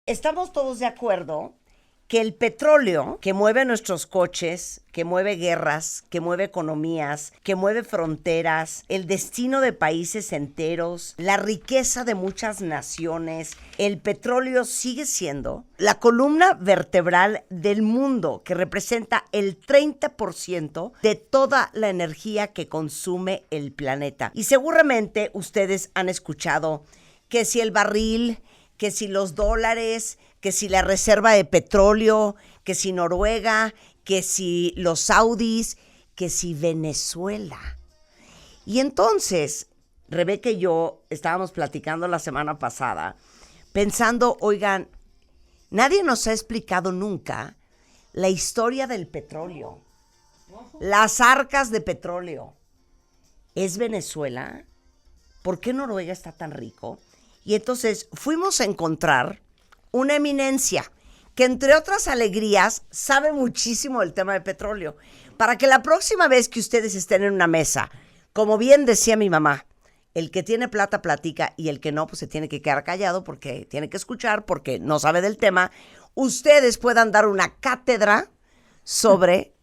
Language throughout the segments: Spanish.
Estamos todos de acuerdo que el petróleo que mueve nuestros coches, que mueve guerras, que mueve economías, que mueve fronteras, el destino de países enteros, la riqueza de muchas naciones, el petróleo sigue siendo la columna vertebral del mundo, que representa el 30% de toda la energía que consume el planeta. Y seguramente ustedes han escuchado que si el barril, que si los dólares, que si la reserva de petróleo, que si Noruega, que si los saudis, que si Venezuela. Y entonces, Rebeca y yo estábamos platicando la semana pasada, pensando, oigan, nadie nos ha explicado nunca la historia del petróleo, las arcas de petróleo. ¿Es Venezuela? ¿Por qué Noruega está tan rico? Y entonces fuimos a encontrar una eminencia que, entre otras alegrías, sabe muchísimo del tema de petróleo. Para que la próxima vez que ustedes estén en una mesa, como bien decía mi mamá, el que tiene plata platica y el que no, pues se tiene que quedar callado porque tiene que escuchar, porque no sabe del tema, ustedes puedan dar una cátedra sobre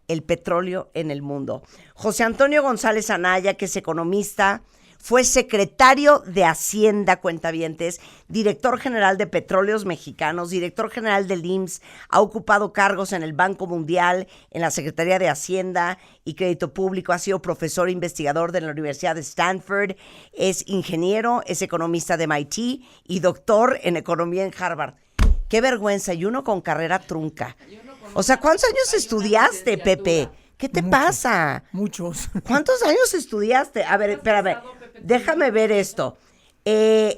el petróleo en el mundo. José Antonio González Anaya, que es economista, fue secretario de Hacienda, cuentavientes, director general de Petróleos Mexicanos, director general del IMSS, ha ocupado cargos en el Banco Mundial, en la Secretaría de Hacienda y Crédito Público, ha sido profesor e investigador de la Universidad de Stanford, es ingeniero, es economista de MIT y doctor en economía en Harvard. Qué vergüenza, y uno con carrera trunca. O sea, ¿cuántos años estudiaste, Pepe? ¿Qué te pasa? Muchos. ¿Cuántos años estudiaste? A ver, espérame, déjame ver esto.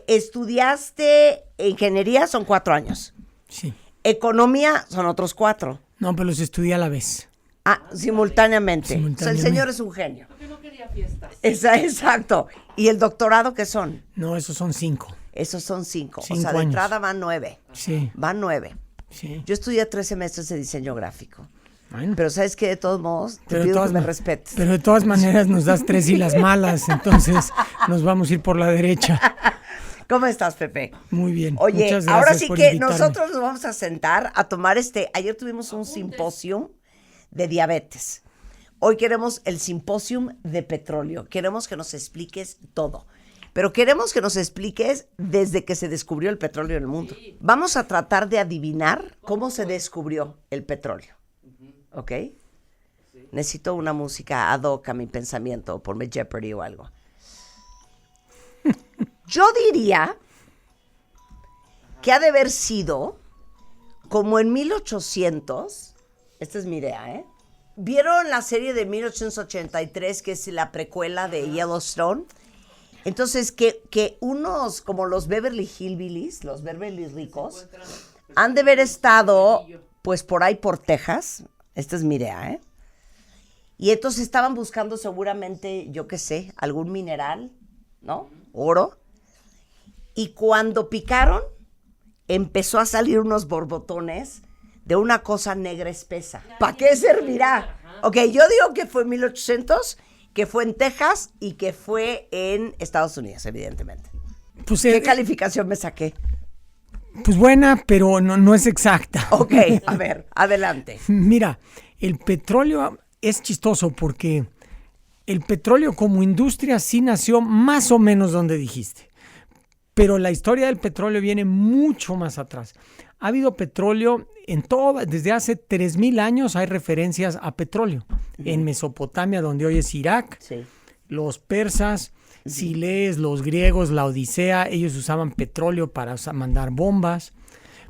Estudiaste ingeniería, son 4 años. Sí. Economía, son otros 4. No, pero los estudié a la vez. Ah, simultáneamente. O sea, el señor es un genio. Porque no quería fiestas. Exacto. ¿Y el doctorado qué son? No, esos son 5. Esos son 5. O 5 sea, de años. entrada van 9. Sí. Van 9. Sí. Yo estudié 3 semestres de diseño gráfico. Bueno, Pero ¿sabes qué? De todos modos, te pero de pido todas que me ma- respetes. Pero de todas maneras nos das 3 y las malas, entonces nos vamos a ir por la derecha. ¿Cómo estás, Pepe? Muy bien. Oye, Muchas ahora gracias sí por que invitarme. nosotros nos vamos a sentar a tomar ayer tuvimos un simposio de diabetes. Hoy queremos el simposio de petróleo. Queremos que nos expliques todo. Pero queremos que nos expliques desde que se descubrió el petróleo en el mundo. Vamos a tratar de adivinar cómo se descubrió el petróleo. ¿Ok? Necesito una música ad hoc a mi pensamiento, ponme Jeopardy o algo. Yo diría que ha de haber sido como en 1800, esta es mi idea, ¿eh? ¿Vieron la serie de 1883, que es la precuela de Yellowstone? Entonces, que unos, como los Beverly Hillbillies, los Beverly ricos, han de haber estado, pues, por ahí por Texas. Esta es mi idea, ¿eh? Y entonces estaban buscando seguramente, yo qué sé, algún mineral, ¿no? Oro. Y cuando picaron, empezó a salir unos borbotones de una cosa negra espesa. ¿Para qué servirá? Ok, yo digo que fue en 1800, que fue en Texas y que fue en Estados Unidos, evidentemente. Pues, ¿Qué calificación me saqué? pues buena, pero no es exacta. Ok, a ver, adelante. Mira, el petróleo es chistoso porque el petróleo como industria sí nació más o menos donde dijiste. Pero la historia del petróleo viene mucho más atrás. Ha habido petróleo desde hace 3000 años hay referencias a petróleo. En Mesopotamia, donde hoy es Irak, Sí. los persas, si lees los griegos, la Odisea, ellos usaban petróleo para mandar bombas.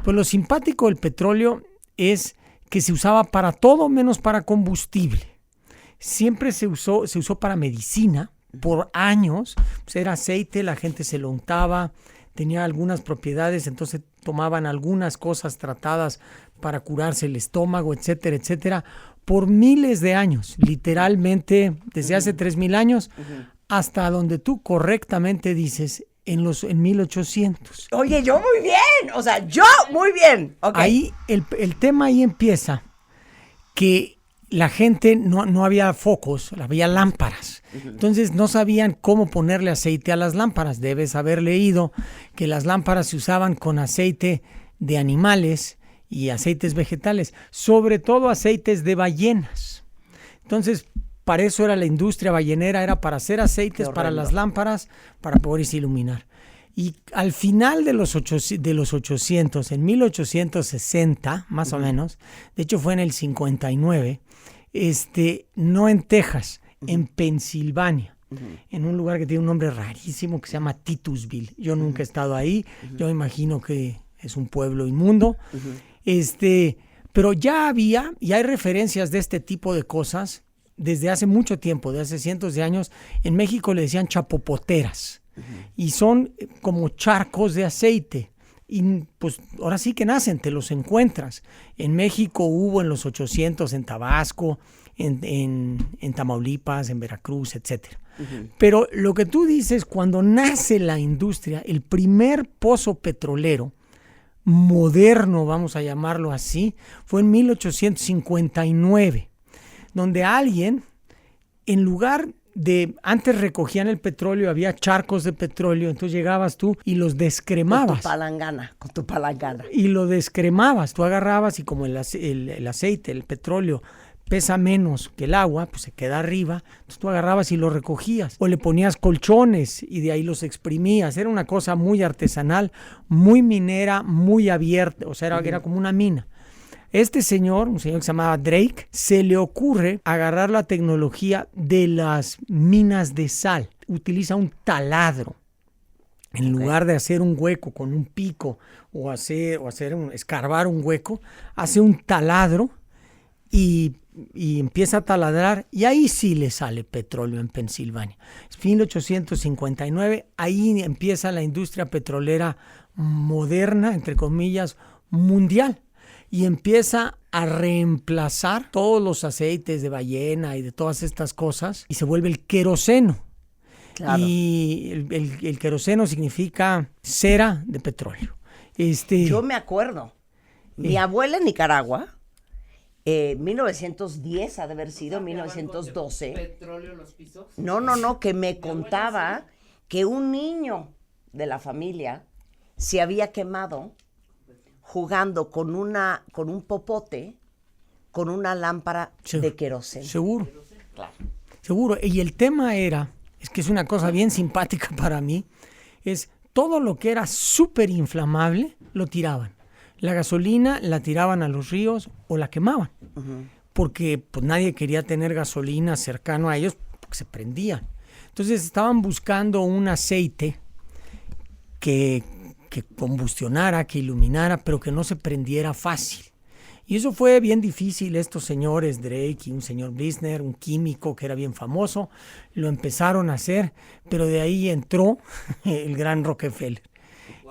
Pues lo simpático del petróleo es que se usaba para todo menos para combustible. Siempre se usó para medicina por años. Pues era aceite, la gente se lo untaba, tenía algunas propiedades, entonces tomaban algunas cosas tratadas para curarse el estómago, etcétera, etcétera, por miles de años, literalmente desde hace 3000 años hasta donde tú correctamente dices en 1800. Oye, yo muy bien, o sea, yo muy bien. Okay. Ahí el tema ahí empieza que la gente no había focos, había lámparas. Entonces no sabían cómo ponerle aceite a las lámparas. Debes haber leído que las lámparas se usaban con aceite de animales y aceites vegetales, sobre todo aceites de ballenas. Entonces, para eso era la industria ballenera, era para hacer aceites para las lámparas, para poderse iluminar. Y al final de los 800, en 1860, más o menos, de hecho fue en el 59, no en Texas, en Pensilvania, en un lugar que tiene un nombre rarísimo que se llama Titusville. Yo nunca he estado ahí, yo imagino que es un pueblo inmundo. Pero ya había, y hay referencias de este tipo de cosas desde hace mucho tiempo, de hace cientos de años. En México le decían chapopoteras, y son como charcos de aceite. Y pues ahora sí que nacen, te los encuentras. En México hubo en los 800, en Tabasco, en Tamaulipas, en Veracruz, etc. Pero lo que tú dices, cuando nace la industria, el primer pozo petrolero moderno, vamos a llamarlo así, fue en 1859, donde alguien, en lugar de, antes recogían el petróleo, había charcos de petróleo, entonces llegabas tú y los descremabas. Con tu palangana. Y lo descremabas, tú agarrabas y como el aceite, el petróleo, pesa menos que el agua, pues se queda arriba, entonces tú agarrabas y lo recogías, o le ponías colchones y de ahí los exprimías. Era una cosa muy artesanal, muy minera, muy abierta, o sea, era como una mina. Este señor, un señor que se llamaba Drake, se le ocurre agarrar la tecnología de las minas de sal. Utiliza un taladro. En lugar de hacer un hueco con un pico o escarbar un hueco, hace un taladro y empieza a taladrar, y ahí sí le sale petróleo en Pensilvania. Es 1859, ahí empieza la industria petrolera moderna, entre comillas, mundial, y empieza a reemplazar todos los aceites de ballena y de todas estas cosas, y se vuelve el queroseno. Claro. Y el queroseno significa cera de petróleo. Yo me acuerdo, mi abuela en Nicaragua, 1910 ha de haber sido, 1912. ¿Petróleo los pisos? No, que me contaba que un niño de la familia se había quemado jugando con un popote con una lámpara de queroseno. Seguro. Claro. Seguro. Y el tema es que es una cosa bien simpática para mí, es todo lo que era súper inflamable lo tiraban. La gasolina la tiraban a los ríos o la quemaban, porque pues nadie quería tener gasolina cercano a ellos porque se prendían. Entonces estaban buscando un aceite que combustionara, que iluminara, pero que no se prendiera fácil. Y eso fue bien difícil. Estos señores, Drake y un señor Blissner, un químico que era bien famoso, lo empezaron a hacer, pero de ahí entró el gran Rockefeller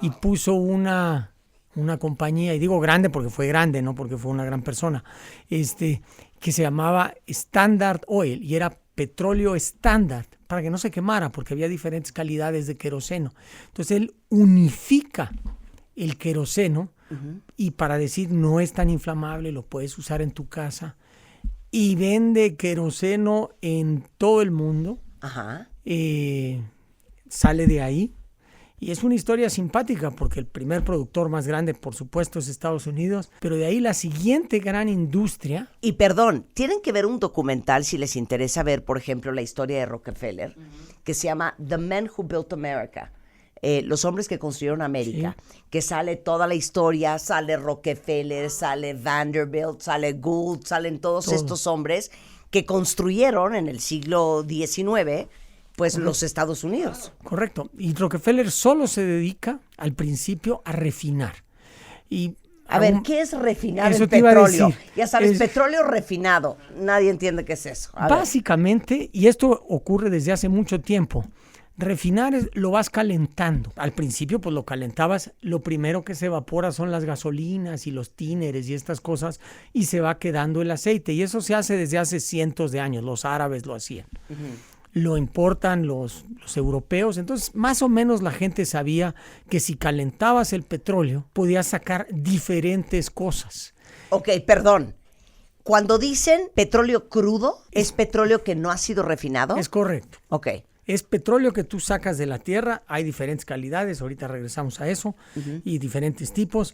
y puso una compañía, y digo grande porque fue grande, no porque fue una gran persona, que se llamaba Standard Oil, y era petróleo estándar, para que no se quemara, porque había diferentes calidades de queroseno. Entonces él unifica el queroseno, y para decir no es tan inflamable, lo puedes usar en tu casa, y vende queroseno en todo el mundo. Sale de ahí. Y es una historia simpática porque el primer productor más grande, por supuesto, es Estados Unidos, pero de ahí la siguiente gran industria. Y perdón, tienen que ver un documental si les interesa ver, por ejemplo, la historia de Rockefeller, que se llama The Men Who Built America, los hombres que construyeron América, que sale toda la historia, sale Rockefeller, sale Vanderbilt, sale Gould, salen todos estos hombres que construyeron en el siglo XIX pues los Estados Unidos. Correcto. Y Rockefeller solo se dedica al principio a refinar. Y a ver, ¿qué es refinar el petróleo? Ya sabes, petróleo refinado. Nadie entiende qué es eso. Básicamente, y esto ocurre desde hace mucho tiempo, refinar lo vas calentando. Al principio, pues lo calentabas, lo primero que se evapora son las gasolinas y los tíneres y estas cosas, y se va quedando el aceite. Y eso se hace desde hace cientos de años. Los árabes lo hacían. Lo importan los europeos. Entonces, más o menos la gente sabía que si calentabas el petróleo, podías sacar diferentes cosas. Ok, perdón. Cuando dicen petróleo crudo, ¿es petróleo que no ha sido refinado? Es correcto. Ok. Es petróleo que tú sacas de la tierra. Hay diferentes calidades, ahorita regresamos a eso, y diferentes tipos.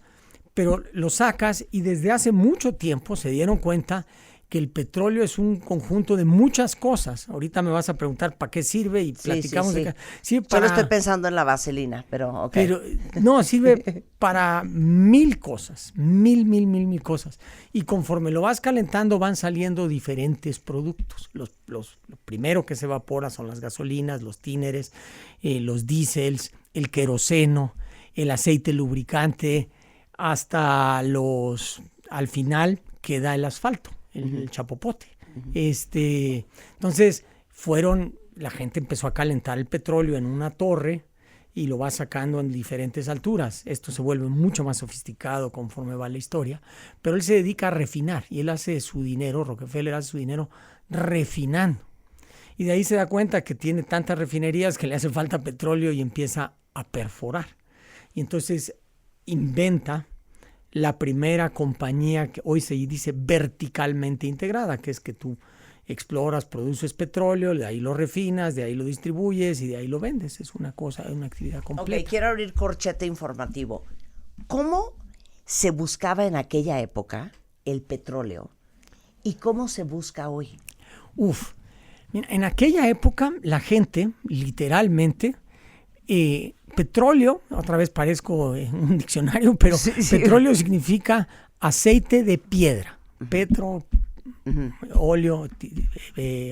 pero lo sacas y desde hace mucho tiempo se dieron cuenta que el petróleo es un conjunto de muchas cosas. Ahorita me vas a preguntar para qué sirve y platicamos sí. de sirve para, Solo estoy pensando en la vaselina, pero ok. pero no, sirve para mil cosas, mil cosas. Y conforme lo vas calentando van saliendo diferentes productos. Lo primero que se evapora son las gasolinas, los tíneres, los diésels, el queroseno, el aceite lubricante, hasta al final queda el asfalto, el chapopote. Entonces la gente empezó a calentar el petróleo en una torre y lo va sacando en diferentes alturas. Esto se vuelve mucho más sofisticado conforme va la historia, pero él se dedica a refinar y él hace su dinero, Rockefeller hace su dinero refinando. Y de ahí se da cuenta que tiene tantas refinerías que le hace falta petróleo y empieza a perforar. Y entonces inventa la primera compañía que hoy se dice verticalmente integrada, que es que tú exploras, produces petróleo, de ahí lo refinas, de ahí lo distribuyes y de ahí lo vendes. Es una actividad completa. Ok, quiero abrir corchete informativo. ¿Cómo se buscaba en aquella época el petróleo y cómo se busca hoy? Mira, en aquella época la gente literalmente petróleo, otra vez parezco un diccionario, pero sí. Petróleo significa aceite de piedra, óleo,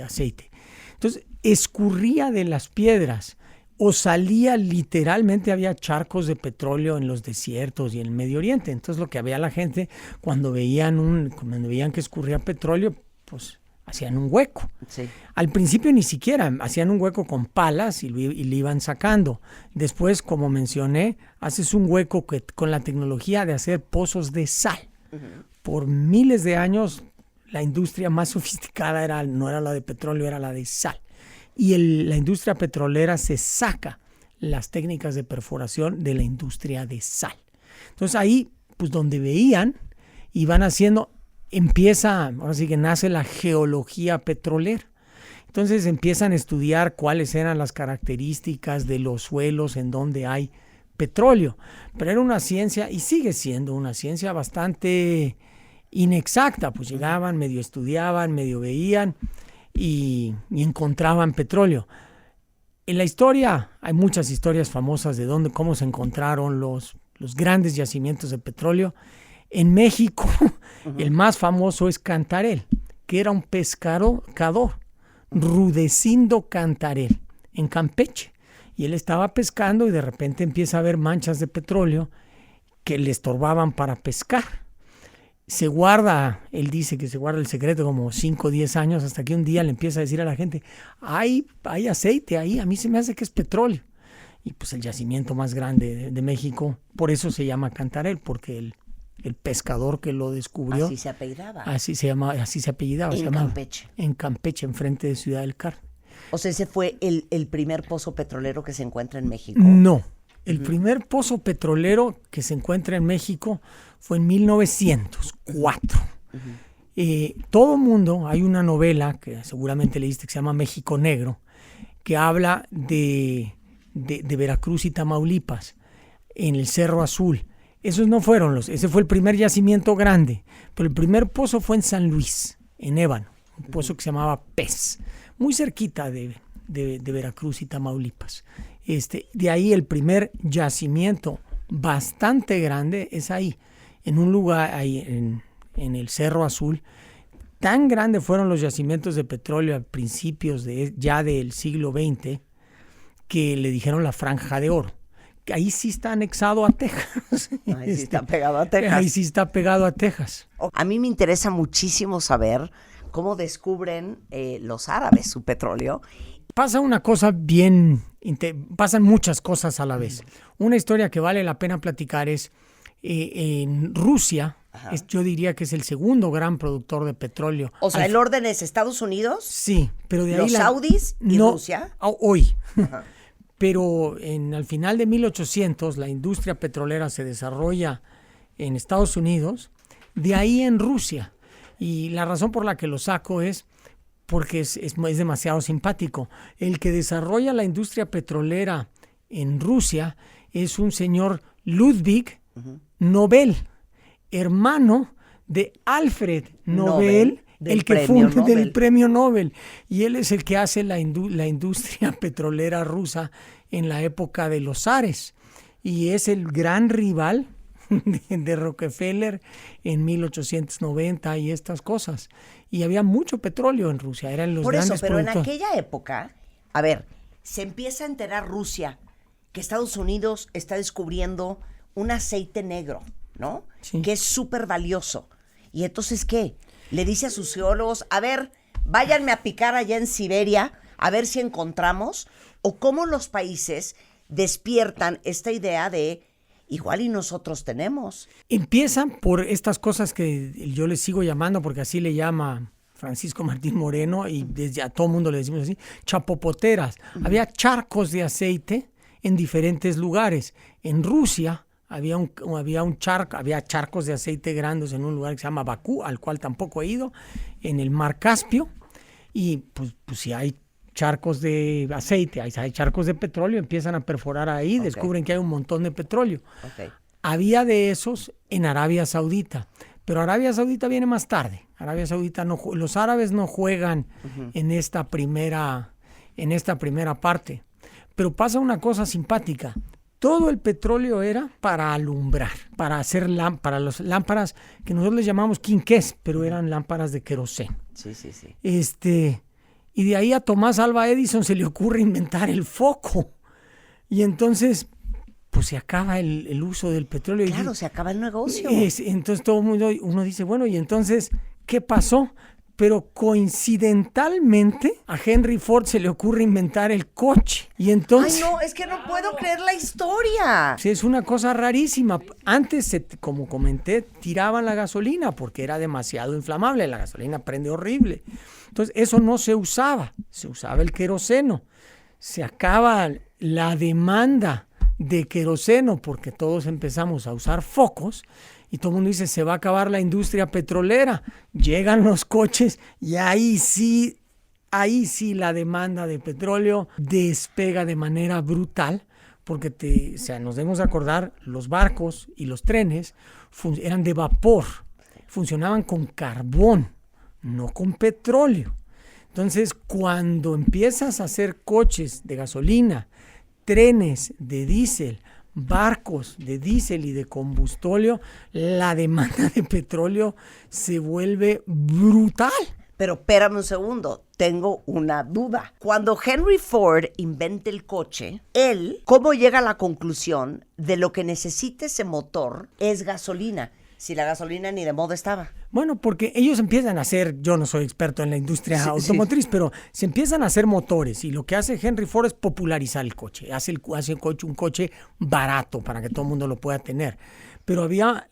aceite. Entonces, escurría de las piedras o salía literalmente, había charcos de petróleo en los desiertos y en el Medio Oriente. Entonces, lo que había la gente cuando veían que escurría petróleo, pues hacían un hueco. Sí. Al principio ni siquiera, hacían un hueco con palas y le iban sacando. Después, como mencioné, haces un hueco con la tecnología de hacer pozos de sal. Por miles de años, la industria más sofisticada no era la de petróleo, era la de sal. Y la industria petrolera se saca las técnicas de perforación de la industria de sal. Entonces ahí, pues donde veían, iban haciendo... ahora sí que nace la geología petrolera. Entonces empiezan a estudiar cuáles eran las características de los suelos en donde hay petróleo. Pero era una ciencia, y sigue siendo una ciencia bastante inexacta. Pues llegaban, medio estudiaban, medio veían y encontraban petróleo. En la historia, hay muchas historias famosas de cómo se encontraron los grandes yacimientos de petróleo. En México, el más famoso es Cantarell, que era un pescador, Rudecindo Cantarell, en Campeche. Y él estaba pescando y de repente empieza a ver manchas de petróleo que le estorbaban para pescar. Él dice que se guarda el secreto como 5 o 10 años, hasta que un día le empieza a decir a la gente, hay aceite ahí, a mí se me hace que es petróleo. Y pues el yacimiento más grande de México, por eso se llama Cantarell, porque el pescador que lo descubrió. Así se apellidaba. Así se apellidaba. Campeche. En Campeche, enfrente de Ciudad del Carmen. O sea, ese fue el primer pozo petrolero que se encuentra en México. No. El primer pozo petrolero que se encuentra en México fue en 1904. Todo mundo, hay una novela que seguramente leíste que se llama México Negro, que habla de Veracruz y Tamaulipas, en el Cerro Azul. Esos no fueron ese fue el primer yacimiento grande, pero el primer pozo fue en San Luis, en Ébano, un pozo que se llamaba Pez, muy cerquita de Veracruz y Tamaulipas. De ahí el primer yacimiento bastante grande es ahí, en un lugar ahí en el Cerro Azul. Tan grandes fueron los yacimientos de petróleo a principios ya del siglo XX que le dijeron la Franja de Oro. Ahí sí está anexado a Texas. Ahí sí está pegado a Texas. Ahí sí está pegado a Texas. A mí me interesa muchísimo saber cómo descubren los árabes su petróleo. Pasan muchas cosas a la vez. Una historia que vale la pena platicar es en Rusia. Yo diría que es el segundo gran productor de petróleo. O sea, ¿el orden es Estados Unidos? Sí, pero de ahí ¿Los saudis y Rusia? Hoy. Ajá. Pero al final de 1800 la industria petrolera se desarrolla en Estados Unidos, de ahí en Rusia. Y la razón por la que lo saco es porque es demasiado simpático. El que desarrolla la industria petrolera en Rusia es un señor Ludwig Nobel. hermano de Alfred Nobel, del el que premio funda del Nobel. premio Nobel. Y él es el que hace la industria petrolera rusa en la época de los zares. Y es el gran rival de Rockefeller en 1890 y estas cosas. Y había mucho petróleo en Rusia, eran los Por eso, grandes pero en productores. aquella época, a ver, se empieza a enterar Rusia que Estados Unidos está descubriendo un aceite negro, ¿no? Sí. Que es súper valioso. Y entonces, ¿qué? Le dice a sus geólogos, a ver, váyanme a picar allá en Siberia, a ver si encontramos, o cómo los países despiertan esta idea de, igual y nosotros tenemos. Empiezan por estas cosas que yo les sigo llamando, porque así le llama Francisco Martín Moreno, y desde a todo mundo le decimos así, chapopoteras. Había charcos de aceite en diferentes lugares. En Rusia había charcos de aceite grandes en un lugar que se llama Bakú, al cual tampoco he ido, en el Mar Caspio, y pues si hay charcos de aceite, hay charcos de petróleo, empiezan a perforar ahí, Ok. descubren que hay un montón de petróleo. Ok. Había de esos en Arabia Saudita, pero Arabia Saudita viene más tarde. Arabia Saudita los árabes no juegan en esta primera parte. Pero pasa una cosa simpática. Todo el petróleo era para alumbrar, para hacer para las lámparas que nosotros les llamamos quinqués, pero eran lámparas de queroseno. Sí, sí, sí. Y de ahí a Tomás Alva Edison se le ocurre inventar el foco. Y entonces, pues se acaba el uso del petróleo. Claro, se acaba el negocio. Entonces todo el mundo, uno dice, bueno, ¿y entonces qué pasó? Pero coincidentalmente a Henry Ford se le ocurre inventar el coche. Y entonces... Ay, no, es que no puedo creer la historia. Sí, es una cosa rarísima. Antes, como comenté, tiraban la gasolina porque era demasiado inflamable. La gasolina prende horrible. Entonces, eso no se usaba. Se usaba el queroseno. Se acaba la demanda de queroseno porque todos empezamos a usar focos. Y todo el mundo dice, se va a acabar la industria petrolera. Llegan los coches y ahí sí la demanda de petróleo despega de manera brutal, porque nos debemos acordar, los barcos y los trenes eran de vapor, funcionaban con carbón, no con petróleo. Entonces, cuando empiezas a hacer coches de gasolina, trenes de diésel, barcos de diésel y de combustóleo, la demanda de petróleo se vuelve brutal. Pero espérame un segundo, tengo una duda. Cuando Henry Ford inventa el coche, él, ¿cómo llega a la conclusión de lo que necesita ese motor es gasolina? Si la gasolina ni de moda estaba. Bueno, porque ellos empiezan a hacer, yo no soy experto en la industria automotriz, pero se empiezan a hacer motores y lo que hace Henry Ford es popularizar el coche. Hace un coche barato para que todo el mundo lo pueda tener. Pero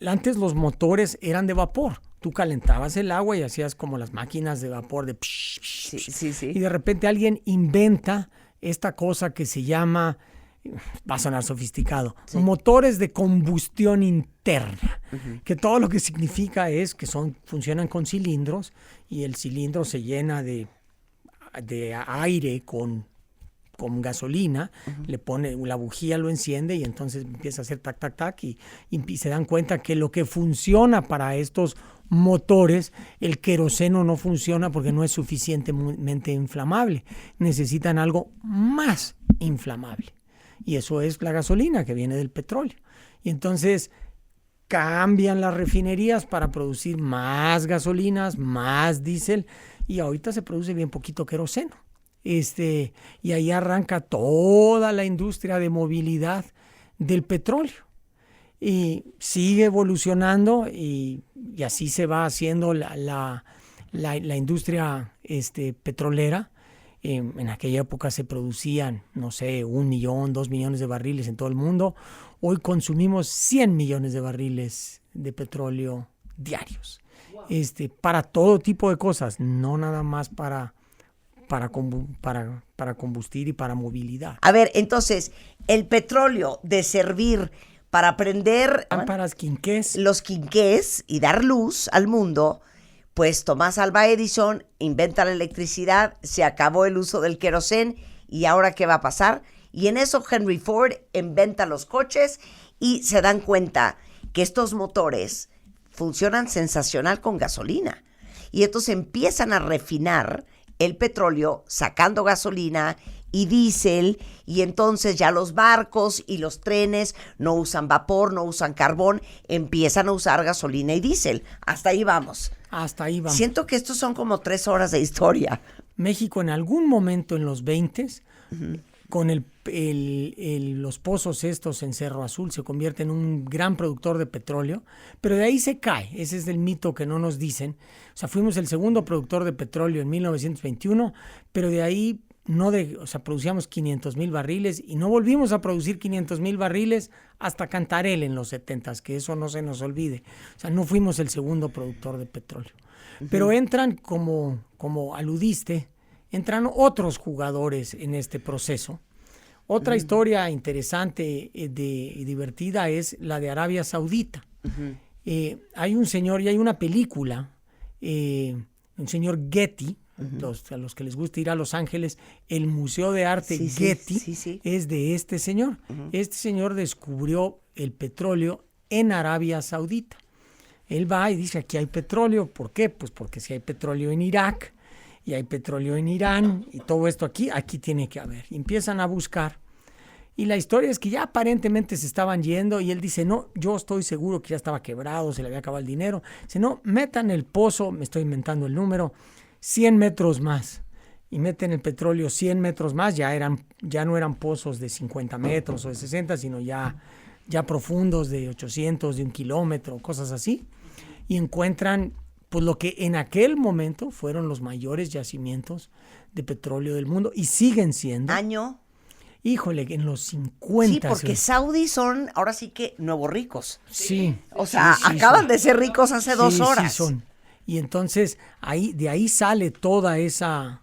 antes los motores eran de vapor. Tú calentabas el agua y hacías como las máquinas de vapor de psh, psh, psh. Sí. Y de repente alguien inventa esta cosa que se llama, va a sonar sofisticado, motores de combustión interna, que todo lo que significa es que funcionan con cilindros y el cilindro se llena de aire con gasolina, le pone la bujía, lo enciende y entonces empieza a hacer tac, tac, tac y se dan cuenta que lo que funciona para estos motores, el queroseno no funciona porque no es suficientemente inflamable. Necesitan algo más inflamable. Y eso es la gasolina que viene del petróleo. Y entonces cambian las refinerías para producir más gasolinas, más diésel, y ahorita se produce bien poquito queroseno. Y ahí arranca toda la industria de movilidad del petróleo. Y sigue evolucionando y así se va haciendo la industria petrolera. En aquella época se producían, no sé, 1 millón, 2 millones de barriles en todo el mundo. Hoy consumimos 100 millones de barriles de petróleo diarios. Para todo tipo de cosas, no nada más para combustir y para movilidad. A ver, entonces, el petróleo de servir para prender Lámparas, quinqués. los quinqués y dar luz al mundo, pues Tomás Alva Edison inventa la electricidad, se acabó el uso del querosén y ahora ¿qué va a pasar? Y en eso Henry Ford inventa los coches y se dan cuenta que estos motores funcionan sensacional con gasolina. Y entonces empiezan a refinar el petróleo sacando gasolina y diésel, y entonces ya los barcos y los trenes no usan vapor, no usan carbón, empiezan a usar gasolina y diésel. Hasta ahí vamos. Hasta ahí vamos. Siento que estos son como 3 horas de historia. México en algún momento en los 20s, con los pozos estos en Cerro Azul, se convierte en un gran productor de petróleo, pero de ahí se cae. Ese es el mito que no nos dicen. O sea, fuimos el segundo productor de petróleo en 1921, pero de ahí producíamos 500,000 barriles y no volvimos a producir 500,000 barriles hasta Cantarell en los 70s, que eso no se nos olvide. O sea, no fuimos el segundo productor de petróleo. Pero entran, como aludiste, entran otros jugadores en este proceso. Otra historia interesante y divertida es la de Arabia Saudita. Hay un señor, y hay una película, un señor Getty, a los que les gusta ir a Los Ángeles, el Museo de Arte Getty es de este señor. Este señor descubrió el petróleo en Arabia Saudita. Él va y dice, aquí hay petróleo. ¿Por qué? Pues porque si hay petróleo en Irak y hay petróleo en Irán y todo esto aquí tiene que haber. Y empiezan a buscar. Y la historia es que ya aparentemente se estaban yendo y él dice, no, yo estoy seguro que ya estaba quebrado, se le había acabado el dinero. Dice, no, metan el pozo, me estoy inventando el número, 100 metros más. Y meten el petróleo 100 metros más, ya no eran pozos de 50 metros o de 60, sino ya profundos de 800, de 1 kilómetro, cosas así. Y encuentran pues lo que en aquel momento fueron los mayores yacimientos de petróleo del mundo y siguen siendo. ¿Año? Híjole, en los 50. Sí, porque saudíes son ahora sí que nuevos ricos. Sí. O sea, sí, acaban de ser ricos hace 2 horas. Sí, son. Y entonces de ahí sale toda esa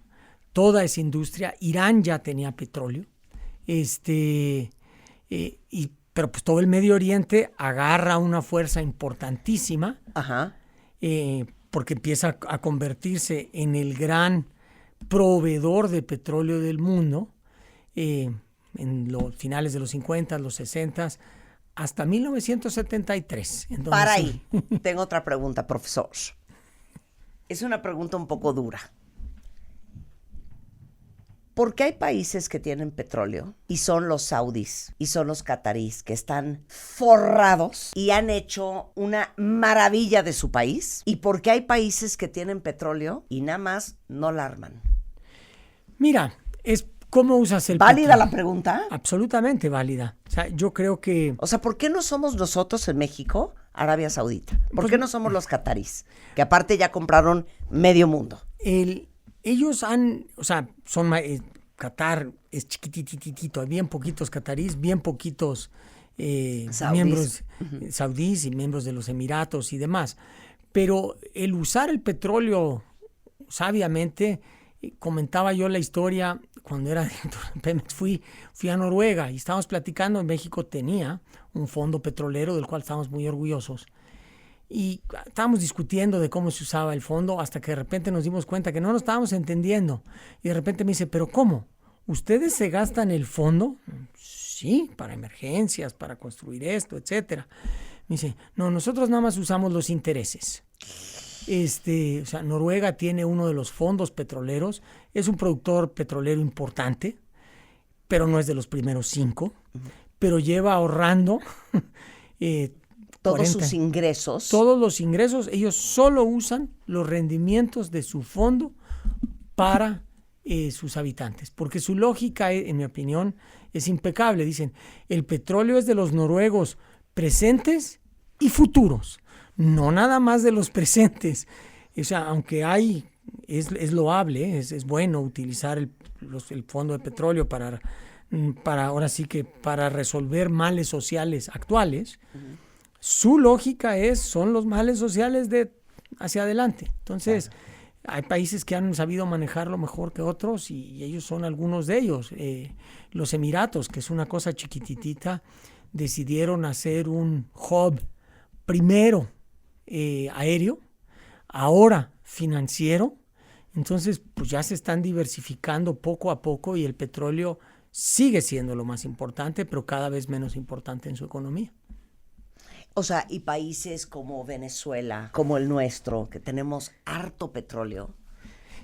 industria. Irán ya tenía petróleo. Pero pues todo el Medio Oriente agarra una fuerza importantísima. Ajá. Porque empieza a convertirse en el gran proveedor de petróleo del mundo en los finales de los 50, los 60, hasta 1973. Entonces, para ahí, tengo otra pregunta, profesor. Es una pregunta un poco dura. ¿Por qué hay países que tienen petróleo y son los saudíes y son los cataríes que están forrados y han hecho una maravilla de su país? ¿Y por qué hay países que tienen petróleo y nada más no la arman? Mira, es cómo usas el ¿Válida petróleo. la pregunta? Absolutamente válida. O sea, yo creo que... O sea, ¿por qué no somos nosotros en México Arabia Saudita? ¿Por qué no somos los cataríes? Que aparte ya compraron medio mundo. Ellos son Qatar es chiquititito, hay bien poquitos cataríes, bien poquitos miembros saudíes y miembros de los Emiratos y demás. Pero el usar el petróleo sabiamente, comentaba yo la historia cuando era director de Pemex, fui a Noruega y estábamos platicando. En México tenía un fondo petrolero del cual estábamos muy orgullosos. Y estábamos discutiendo de cómo se usaba el fondo hasta que de repente nos dimos cuenta que no nos estábamos entendiendo. Y de repente me dice, ¿pero cómo? ¿Ustedes se gastan el fondo? Sí, para emergencias, para construir esto, etcétera. Me dice, no, nosotros nada más usamos los intereses. O sea, Noruega tiene uno de los fondos petroleros, es un productor petrolero importante, pero no es de los primeros 5, pero lleva ahorrando... todos sus ingresos. Todos los ingresos, ellos solo usan los rendimientos de su fondo para sus habitantes, porque su lógica, en mi opinión, es impecable. Dicen, el petróleo es de los noruegos presentes y futuros, no nada más de los presentes. O sea, aunque es loable, es bueno utilizar el fondo de petróleo para ahora sí que para resolver males sociales actuales. Su lógica son los males sociales de hacia adelante. Entonces, hay países que han sabido manejarlo mejor que otros y ellos son algunos de ellos. Los Emiratos, que es una cosa chiquititita, decidieron hacer un hub primero aéreo, ahora financiero. Entonces, pues ya se están diversificando poco a poco y el petróleo sigue siendo lo más importante, pero cada vez menos importante en su economía. O sea, y países como Venezuela, como el nuestro, que tenemos harto petróleo,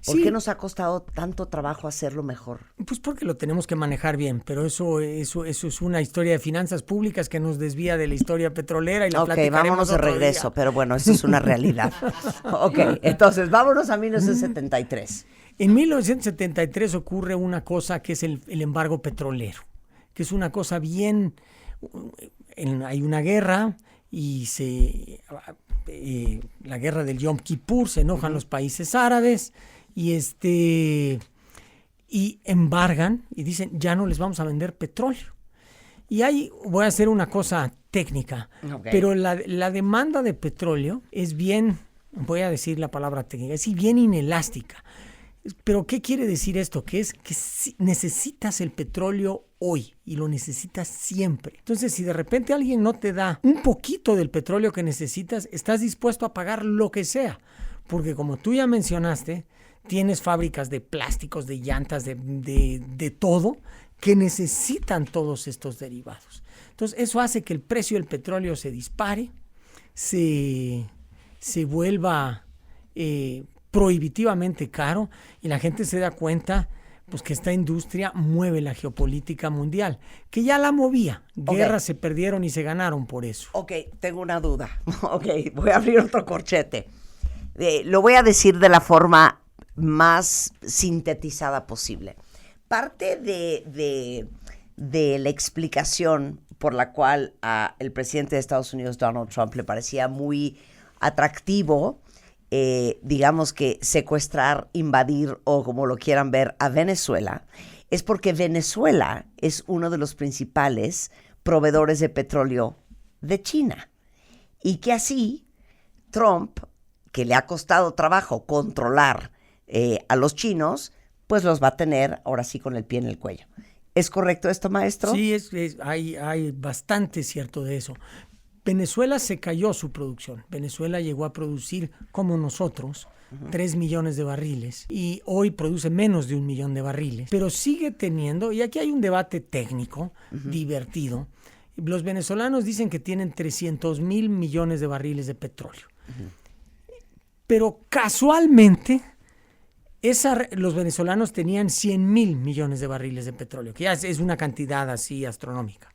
¿por qué nos ha costado tanto trabajo hacerlo mejor? Pues porque lo tenemos que manejar bien, pero eso es una historia de finanzas públicas que nos desvía de la historia petrolera y la platicaremos vámonos de otro regreso, día. pero bueno, eso es una realidad. Ok, entonces vámonos a 1973. En 1973 ocurre una cosa que es el embargo petrolero, que es una cosa bien... hay una guerra y la guerra del Yom Kippur, se enojan los países árabes y embargan y dicen ya no les vamos a vender petróleo. Y ahí voy a hacer una cosa técnica, pero la demanda de petróleo es bien, voy a decir la palabra técnica, es bien inelástica. Pero ¿qué quiere decir esto? Que es que necesitas el petróleo hoy y lo necesitas siempre. Entonces, si de repente alguien no te da un poquito del petróleo que necesitas, estás dispuesto a pagar lo que sea. Porque como tú ya mencionaste, tienes fábricas de plásticos, de llantas, de todo, que necesitan todos estos derivados. Entonces, eso hace que el precio del petróleo se dispare, se vuelva... prohibitivamente caro y la gente se da cuenta pues que esta industria mueve la geopolítica mundial, que ya la movía. Guerras se perdieron y se ganaron por eso. Ok, tengo una duda. Ok, voy a abrir otro corchete. Lo voy a decir de la forma más sintetizada posible. Parte de la explicación por la cual el presidente de Estados Unidos, Donald Trump, le parecía muy atractivo digamos que secuestrar, invadir o como lo quieran ver a Venezuela, es porque Venezuela es uno de los principales proveedores de petróleo de China. Y que así Trump, que le ha costado trabajo controlar a los chinos, pues los va a tener ahora sí con el pie en el cuello. ¿Es correcto esto, maestro? Sí, hay bastante cierto de eso. Venezuela se cayó su producción. Venezuela llegó a producir, como nosotros, 3 millones de barriles y hoy produce menos de 1 millón de barriles. Pero sigue teniendo, y aquí hay un debate técnico divertido, los venezolanos dicen que tienen 300,000 millones de barriles de petróleo. Pero casualmente, los venezolanos tenían 100,000 millones de barriles de petróleo, que ya es una cantidad así astronómica.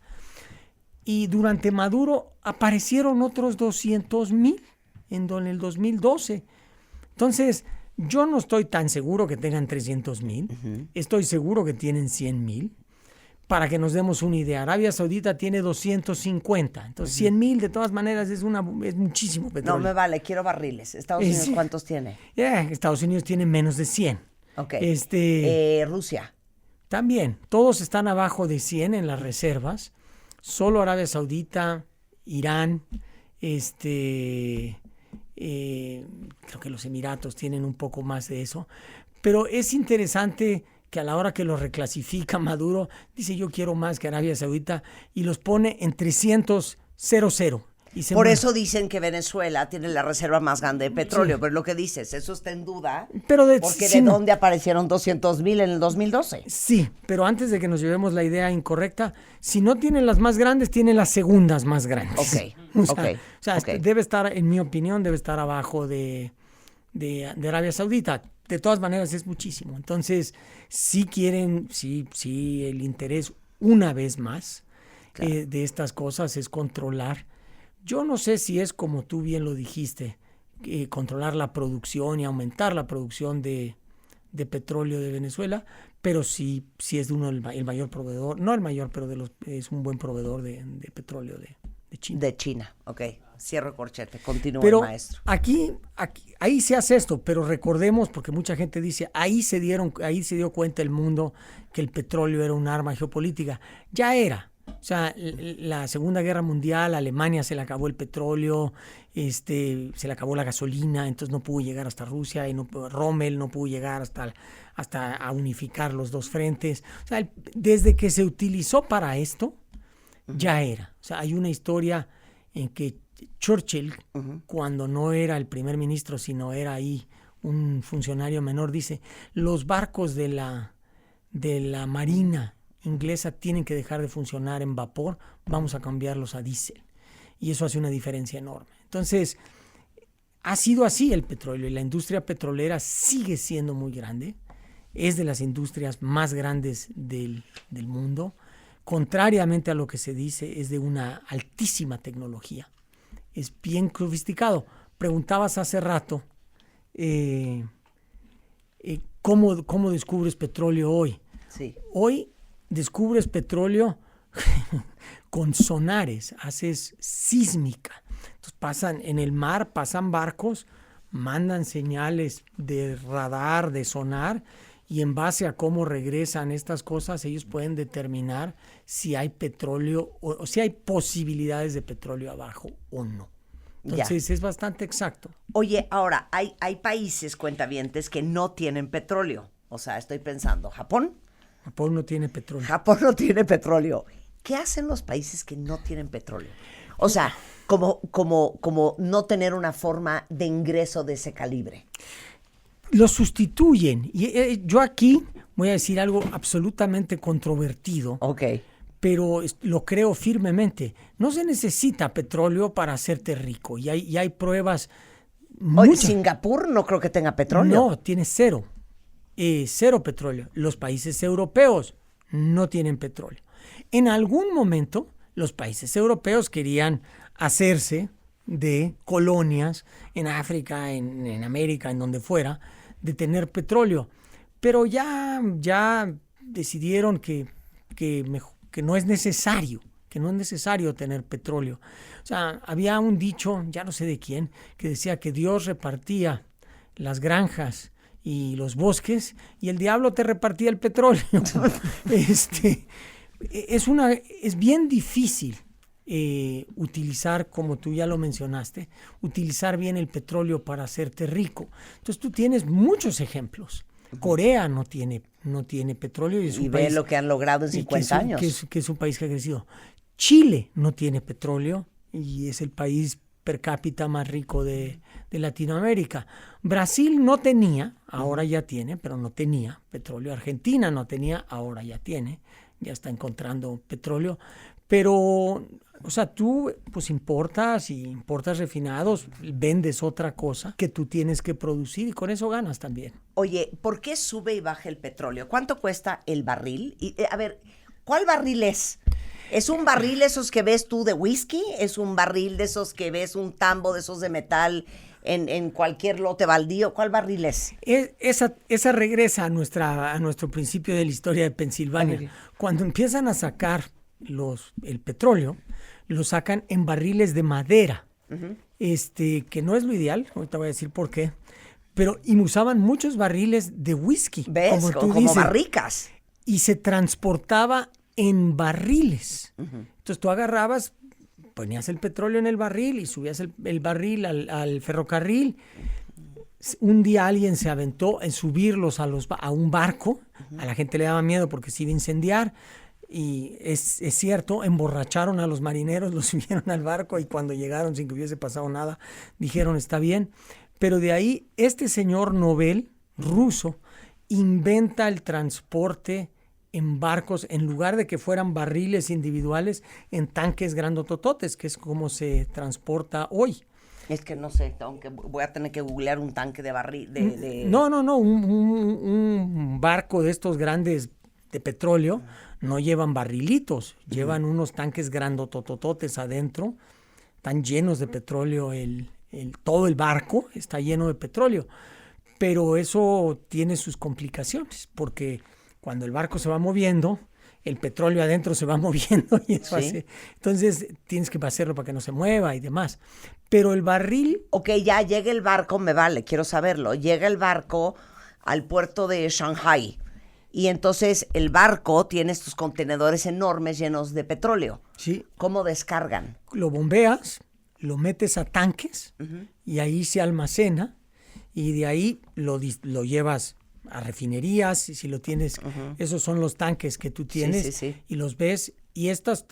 Y durante Maduro aparecieron otros 200,000 en el 2012. Entonces, yo no estoy tan seguro que tengan 300,000. Estoy seguro que tienen 100,000. Para que nos demos una idea, Arabia Saudita tiene 250. Entonces, 100,000 de todas maneras es muchísimo petróleo. No me vale, quiero barriles. ¿Estados Unidos cuántos tiene? Estados Unidos tiene menos de 100. Ok. Rusia. También. Todos están abajo de 100 en las reservas. Solo Arabia Saudita, Irán, creo que los Emiratos tienen un poco más de eso. Pero es interesante que a la hora que los reclasifica Maduro, dice yo quiero más que Arabia Saudita y los pone en 300,000. Por eso dicen que Venezuela tiene la reserva más grande de petróleo, pero lo que dices, eso está en duda, porque ¿de dónde aparecieron 200,000 en el 2012? Sí, pero antes de que nos llevemos la idea incorrecta, si no tienen las más grandes, tienen las segundas más grandes. Debe estar, en mi opinión, debe estar abajo de Arabia Saudita. De todas maneras es muchísimo. Entonces, si quieren, sí, el interés una vez más de estas cosas es controlar. Yo no sé si es como tú bien lo dijiste, controlar la producción y aumentar la producción de petróleo de Venezuela, pero sí es el mayor proveedor, no el mayor, pero es un buen proveedor de petróleo de China. De China, ok. Cierro corchete, continúa pero maestro. Ahí se hace esto, pero recordemos, porque mucha gente dice, ahí se dio cuenta el mundo que el petróleo era un arma geopolítica. Ya era. O sea, la Segunda Guerra Mundial, a Alemania se le acabó el petróleo, se le acabó la gasolina, entonces no pudo llegar hasta Rusia, y Rommel no pudo llegar hasta a unificar los dos frentes. O sea, desde que se utilizó para esto, ya era. O sea, hay una historia en que Churchill, cuando no era el primer ministro, sino era ahí un funcionario menor, dice, los barcos de la marina inglesa tienen que dejar de funcionar en vapor, vamos a cambiarlos a diésel. y eso hace una diferencia enorme. Entonces, ha sido así el petróleo y la industria petrolera sigue siendo muy grande. Es de las industrias más grandes del mundo. Contrariamente a lo que se dice, es de una altísima tecnología. Es bien sofisticado. Preguntabas hace rato, ¿cómo descubres petróleo hoy? Sí. Hoy descubres petróleo con sonares, haces sísmica. Entonces pasan en el mar, pasan barcos, mandan señales de radar, de sonar, y en base a cómo regresan estas cosas, ellos pueden determinar si hay petróleo o si hay posibilidades de petróleo abajo o no. Entonces es bastante exacto. Oye, ahora, hay países, cuentavientes, que no tienen petróleo. O sea, estoy pensando, ¿Japón? Japón no tiene petróleo. Japón no tiene petróleo. ¿Qué hacen los países que no tienen petróleo? O sea, como no tener una forma de ingreso de ese calibre. Lo sustituyen. Y yo aquí voy a decir algo absolutamente controvertido. Ok. Pero lo creo firmemente. No se necesita petróleo para hacerte rico. Y hay pruebas. Oye, Singapur no creo que tenga petróleo. No, tiene cero. Cero petróleo. Los países europeos no tienen petróleo. En algún momento, los países europeos querían hacerse de colonias en África, en América, en donde fuera, de tener petróleo. Pero ya decidieron que no es necesario, tener petróleo. O sea, había un dicho, ya no sé de quién, que decía que Dios repartía las granjas y los bosques y el diablo te repartía el petróleo. Es bien difícil utilizar, como tú ya lo mencionaste, utilizar bien el petróleo para hacerte rico. Entonces tú tienes muchos ejemplos. Corea no tiene petróleo. Y ve lo que han logrado en 50 años. Que es un país que ha crecido. Chile no tiene petróleo y es el país per cápita más rico de Latinoamérica. Brasil no tenía, ahora ya tiene, pero no tenía petróleo. Argentina no tenía, ahora ya tiene. Ya está encontrando petróleo. Pero, o sea, tú pues importas refinados, vendes otra cosa que tú tienes que producir y con eso ganas también. Oye, ¿por qué sube y baja el petróleo? ¿Cuánto cuesta el barril? Y, a ver, ¿cuál barril es? ¿Es un barril esos que ves tú de whisky? ¿Es un barril de esos que ves un tambo de esos de metal en cualquier lote baldío? ¿Cuál barril es? Esa regresa a nuestro principio de la historia de Pensilvania. Cuando empiezan a sacar el petróleo, lo sacan en barriles de madera, que no es lo ideal, ahorita voy a decir por qué, y usaban muchos barriles de whisky. ¿Ves? Como barricas. Y se transportaba en barriles. Entonces tú agarrabas, ponías el petróleo en el barril y subías el barril al ferrocarril. Un día alguien se aventó en subirlos a un barco. A la gente le daba miedo porque se iba a incendiar. Y es cierto, emborracharon a los marineros, los subieron al barco y cuando llegaron sin que hubiese pasado nada, dijeron está bien. Pero de ahí este señor Nobel, ruso, inventa el transporte en barcos, en lugar de que fueran barriles individuales, en tanques grandotototes, que es como se transporta hoy. Es que no sé, aunque voy a tener que googlear un tanque de barril. No, un barco de estos grandes de petróleo no llevan barrilitos, llevan unos tanques grandotototes adentro, están llenos de petróleo, todo el barco está lleno de petróleo, pero eso tiene sus complicaciones, porque cuando el barco se va moviendo, el petróleo adentro se va moviendo y eso hace, entonces tienes que hacerlo para que no se mueva y demás. Pero el barril... Ok, ya llega el barco, me vale, quiero saberlo. Llega el barco al puerto de Shanghai y entonces el barco tiene estos contenedores enormes llenos de petróleo. Sí. ¿Cómo descargan? Lo bombeas, lo metes a tanques y ahí se almacena y de ahí lo llevas a refinerías, si lo tienes, esos son los tanques que tú tienes y los ves, y estos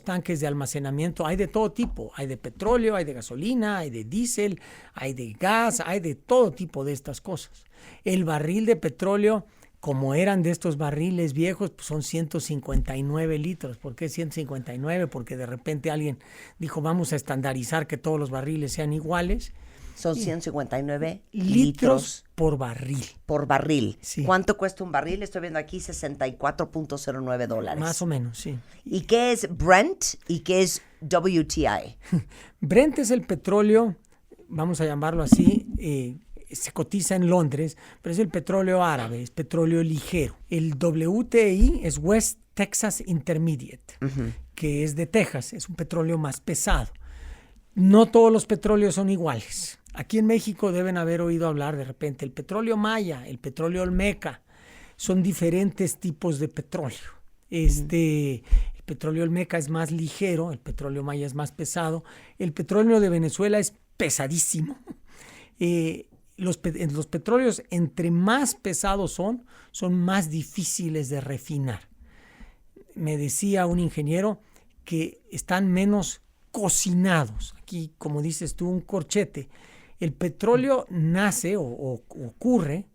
tanques de almacenamiento hay de todo tipo, hay de petróleo, hay de gasolina, hay de diésel, hay de gas, hay de todo tipo de estas cosas. El barril de petróleo como eran de estos barriles viejos, pues son 159 litros. ¿Por qué 159? Porque de repente alguien dijo, vamos a estandarizar que todos los barriles sean iguales. Son 159 litros por barril. Por barril. Sí. ¿Cuánto cuesta un barril? Estoy viendo aquí $64.09. Más o menos, sí. ¿Y qué es Brent y qué es WTI? Brent es el petróleo, vamos a llamarlo así, se cotiza en Londres, pero es el petróleo árabe, es petróleo ligero. El WTI es West Texas Intermediate, que es de Texas, es un petróleo más pesado. No todos los petróleos son iguales. Aquí en México deben haber oído hablar de repente el petróleo Maya, el petróleo Olmeca, son diferentes tipos de petróleo. El petróleo Olmeca es más ligero, el petróleo Maya es más pesado, el petróleo de Venezuela es pesadísimo. Los petróleos, entre más pesados son más difíciles de refinar. Me decía un ingeniero que están menos cocinados. Aquí, como dices tú, un corchete. El petróleo nace o ocurre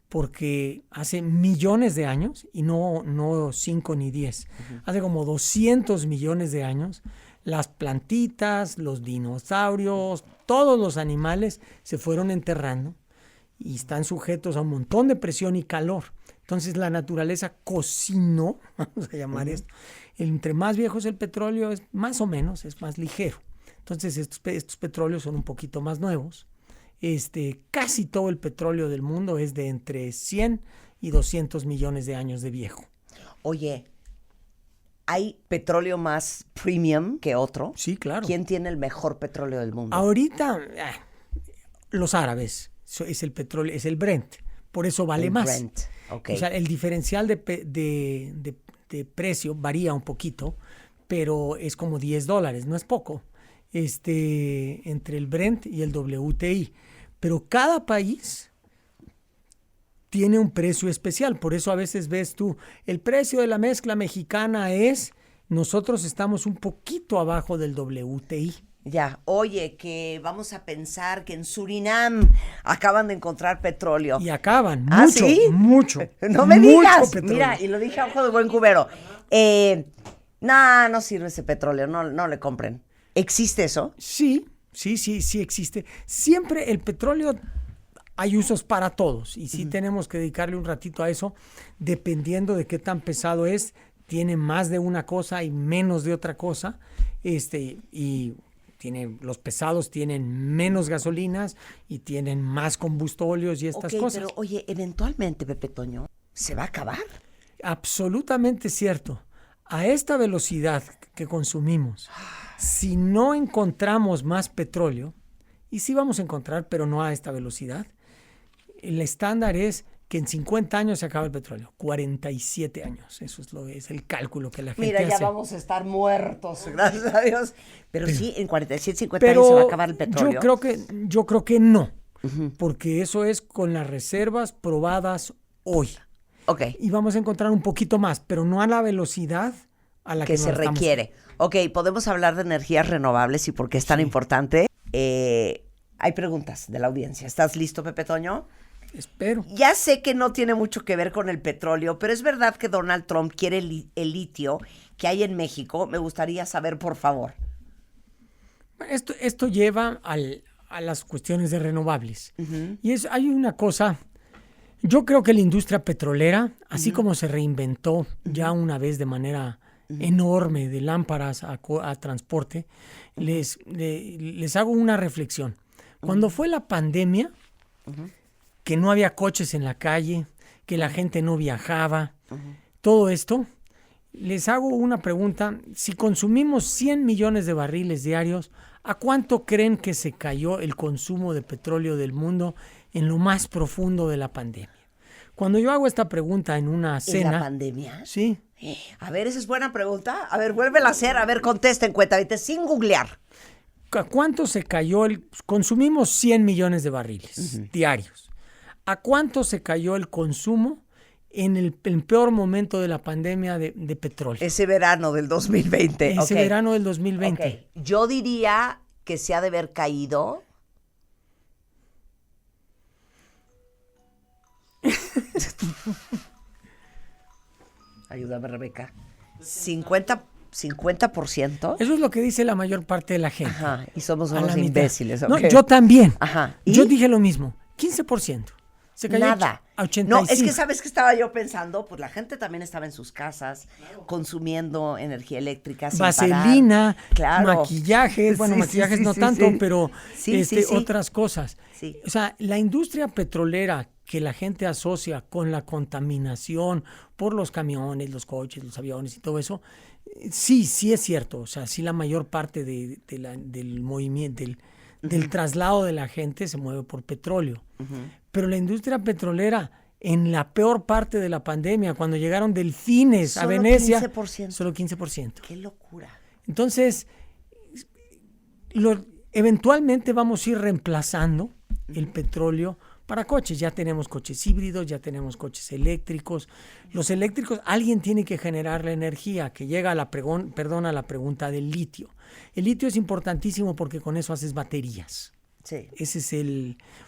porque hace millones de años, y no 5 ni 10, hace como 200 millones de años, las plantitas, los dinosaurios, todos los animales se fueron enterrando y están sujetos a un montón de presión y calor. Entonces la naturaleza cocinó, vamos a llamar esto. Entre más viejo es el petróleo, es más o menos, es más ligero. Entonces estos petróleos son un poquito más nuevos. Casi todo el petróleo del mundo es de entre 100 y 200 millones de años de viejo. Oye, ¿hay petróleo más premium que otro? Sí, claro. ¿Quién tiene el mejor petróleo del mundo? Ahorita, los árabes, es el petróleo, es el Brent, por eso vale más. Brent. Okay. O sea, el diferencial de precio varía un poquito, pero es como $10, no es poco, entre el Brent y el WTI. Pero cada país tiene un precio especial, por eso a veces ves tú, el precio de la mezcla mexicana nosotros estamos un poquito abajo del WTI. Ya, oye, que vamos a pensar que en Surinam acaban de encontrar petróleo. Y acaban, ¿Ah, mucho, sí? mucho. No me mucho digas. petróleo. Mira, y lo dije a ojo de buen cubero. No sirve ese petróleo, no le compren. ¿Existe eso? Sí existe. Siempre el petróleo hay usos para todos y sí tenemos que dedicarle un ratito a eso, dependiendo de qué tan pesado es. Tiene más de una cosa y menos de otra cosa, los pesados tienen menos gasolinas y tienen más combustóleos y estas cosas. Pero oye, eventualmente, Pepe Toño, ¿se va a acabar? Absolutamente cierto. A esta velocidad que consumimos, si no encontramos más petróleo, y sí vamos a encontrar, pero no a esta velocidad, el estándar es que en 50 años se acaba el petróleo. 47 años. Eso es el cálculo que la gente hace. Mira, ya vamos a estar muertos, gracias a Dios. Pero sí, en 47, 50 años se va a acabar el petróleo. Yo creo que no. Porque eso es con las reservas probadas hoy. Ok. Y vamos a encontrar un poquito más, pero no a la velocidad a la que se requiere. Ok, podemos hablar de energías renovables y por qué es tan importante. Hay preguntas de la audiencia. ¿Estás listo, Pepe Toño? Espero. Ya sé que no tiene mucho que ver con el petróleo, pero es verdad que Donald Trump quiere el litio que hay en México. Me gustaría saber, por favor. Esto lleva a las cuestiones de renovables. Y hay una cosa. Yo creo que la industria petrolera, así como se reinventó ya una vez de manera enorme de lámparas a transporte, les hago una reflexión. Cuando fue la pandemia, que no había coches en la calle, que la gente no viajaba, todo esto, les hago una pregunta. Si consumimos 100 millones de barriles diarios, ¿a cuánto creen que se cayó el consumo de petróleo del mundo en lo más profundo de la pandemia? Cuando yo hago esta pregunta en una cena... ¿En la pandemia? Sí. A ver, esa es buena pregunta. A ver, vuélvela a hacer. A ver, contesten, cuéntame, sin googlear. ¿A cuánto se cayó consumimos 100 millones de barriles diarios? ¿A cuánto se cayó el consumo en el peor momento de la pandemia de petróleo? Ese verano del 2020. Ese verano del 2020. Okay. Yo diría que se ha de haber caído... ayúdame Rebeca, 50%. Eso es lo que dice la mayor parte de la gente. Ajá, y somos A unos la mitad. imbéciles. No, ¿ok? yo también. Ajá. ¿Y? Yo dije lo mismo, 15%. Se cayó Nada. a 85. No, es que ¿sabes qué estaba yo pensando? Pues la gente también estaba en sus casas consumiendo energía eléctrica sin Vaselina, parar. Claro. maquillajes, bueno, Sí, maquillajes sí, no sí, tanto, sí. pero Sí, sí, sí. otras cosas. Sí. O sea, la industria petrolera que la gente asocia con la contaminación por los camiones, los coches, los aviones y todo eso, sí es cierto. O sea, sí la mayor parte del movimiento, del traslado de la gente se mueve por petróleo. Pero la industria petrolera, en la peor parte de la pandemia, cuando llegaron delfines a Solo Venecia, 15%. solo 15%. Qué locura. Entonces, eventualmente vamos a ir reemplazando el petróleo para coches. Ya tenemos coches híbridos, ya tenemos coches eléctricos. Los eléctricos, alguien tiene que generar la energía, que llega a la pregunta del litio. El litio es importantísimo porque con eso haces baterías. Sí. Ese es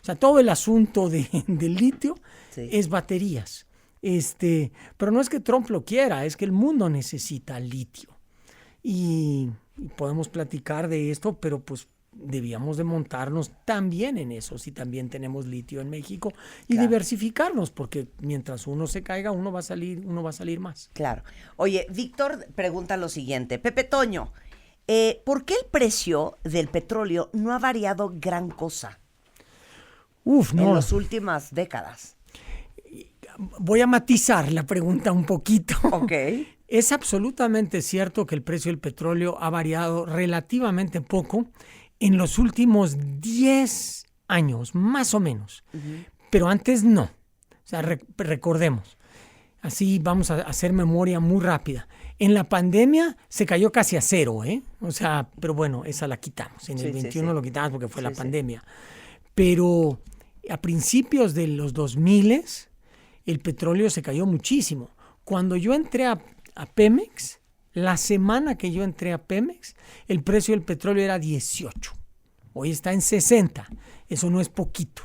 o sea, todo el asunto del litio Sí. es baterías. Pero no es que Trump lo quiera, es que el mundo necesita litio. Y podemos platicar de esto, pero pues debíamos de montarnos también en eso, si también tenemos litio en México, y Claro. diversificarnos, porque mientras uno se caiga, uno va a salir más. Claro. Oye, Víctor pregunta lo siguiente. Pepe Toño, ¿por qué el precio del petróleo no ha variado gran cosa Uf, en no. las últimas décadas? Voy a matizar la pregunta un poquito. Ok. Es absolutamente cierto que el precio del petróleo ha variado relativamente poco en los últimos 10 años, más o menos. Pero antes no. O sea, recordemos. Así vamos a hacer memoria muy rápida. En la pandemia se cayó casi a cero, ¿eh? O sea, pero bueno, esa la quitamos. En el 21 lo quitamos porque fue la pandemia. Pero a principios de los 2000 el petróleo se cayó muchísimo. Cuando yo entré a Pemex, la semana que yo entré a Pemex, el precio del petróleo era 18. Hoy está en 60. Eso no es poquito.